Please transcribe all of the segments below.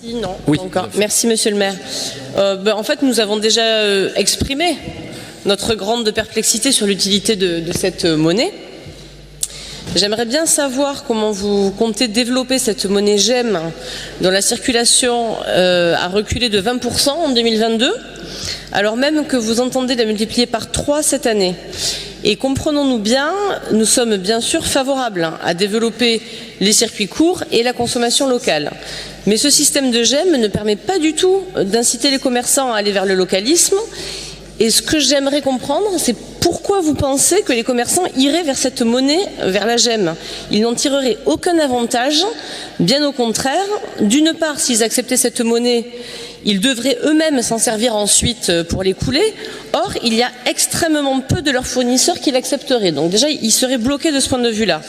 Non, oui. pas encore. Merci, monsieur le maire. En fait, nous avons déjà exprimé notre grande perplexité sur l'utilité de cette monnaie. J'aimerais bien savoir comment vous comptez développer cette monnaie GEM dont la circulation a reculé de 20% en 2022, alors même que vous entendez la multiplier par 3 cette année. Et comprenons-nous bien, nous sommes bien sûr favorables à développer les circuits courts et la consommation locale. Mais ce système de GEM ne permet pas du tout d'inciter les commerçants à aller vers le localisme. Et ce que j'aimerais comprendre, c'est pourquoi vous pensez que les commerçants iraient vers cette monnaie, vers la GEM. Ils n'en tireraient aucun avantage, bien au contraire. D'une part, s'ils acceptaient cette monnaie, ils devraient eux-mêmes s'en servir ensuite pour l'écouler. Or, il y a extrêmement peu de leurs fournisseurs qui l'accepteraient. Donc déjà, ils seraient bloqués de ce point de vue-là.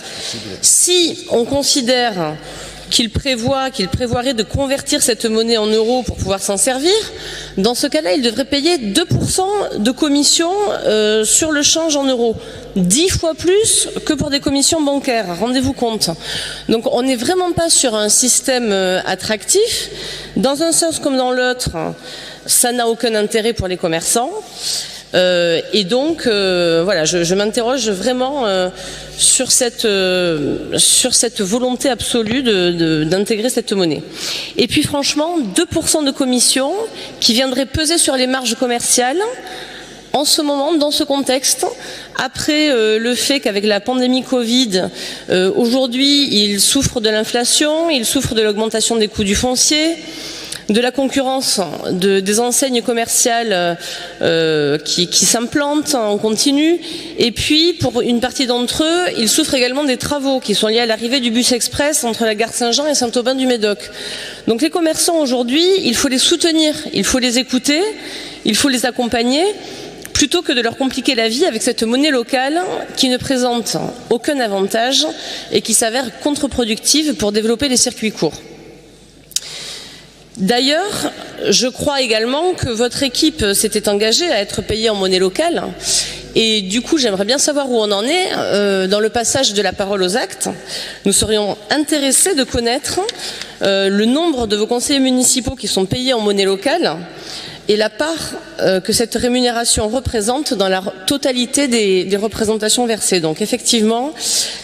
Si on considère qu'il prévoirait de convertir cette monnaie en euros pour pouvoir s'en servir, dans ce cas-là, il devrait payer 2% de commission sur le change en euros. 10 fois plus que pour des commissions bancaires, rendez-vous compte. Donc on n'est vraiment pas sur un système attractif. Dans un sens comme dans l'autre, ça n'a aucun intérêt pour les commerçants. Et donc, voilà, je m'interroge vraiment sur cette volonté absolue d'intégrer cette monnaie. Et puis franchement, 2% de commission qui viendraient peser sur les marges commerciales en ce moment, dans ce contexte, après le fait qu'avec la pandémie Covid, aujourd'hui, ils souffrent de l'inflation, ils souffrent de l'augmentation des coûts du foncier, de la concurrence des enseignes commerciales qui s'implantent en continu, et puis pour une partie d'entre eux, ils souffrent également des travaux qui sont liés à l'arrivée du bus express entre la gare Saint-Jean et Saint-Aubin-du-Médoc. Donc les commerçants aujourd'hui, il faut les soutenir, il faut les écouter, il faut les accompagner, plutôt que de leur compliquer la vie avec cette monnaie locale qui ne présente aucun avantage et qui s'avère contre-productive pour développer les circuits courts. D'ailleurs, je crois également que votre équipe s'était engagée à être payée en monnaie locale. Et du coup, j'aimerais bien savoir où on en est dans le passage de la parole aux actes. Nous serions intéressés de connaître le nombre de vos conseillers municipaux qui sont payés en monnaie locale et la part que cette rémunération représente dans la totalité des représentations versées. Donc effectivement,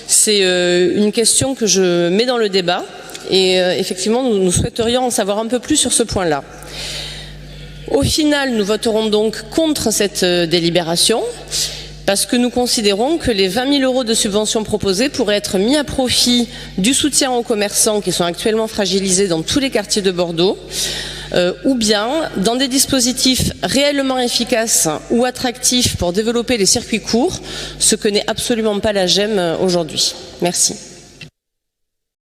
c'est une question que je mets dans le débat. Et effectivement, nous souhaiterions en savoir un peu plus sur ce point-là. Au final, nous voterons donc contre cette délibération parce que nous considérons que les 20 000 € de subventions proposées pourraient être mis à profit du soutien aux commerçants qui sont actuellement fragilisés dans tous les quartiers de Bordeaux, ou bien dans des dispositifs réellement efficaces ou attractifs pour développer les circuits courts, ce que n'est absolument pas la GEM aujourd'hui. Merci.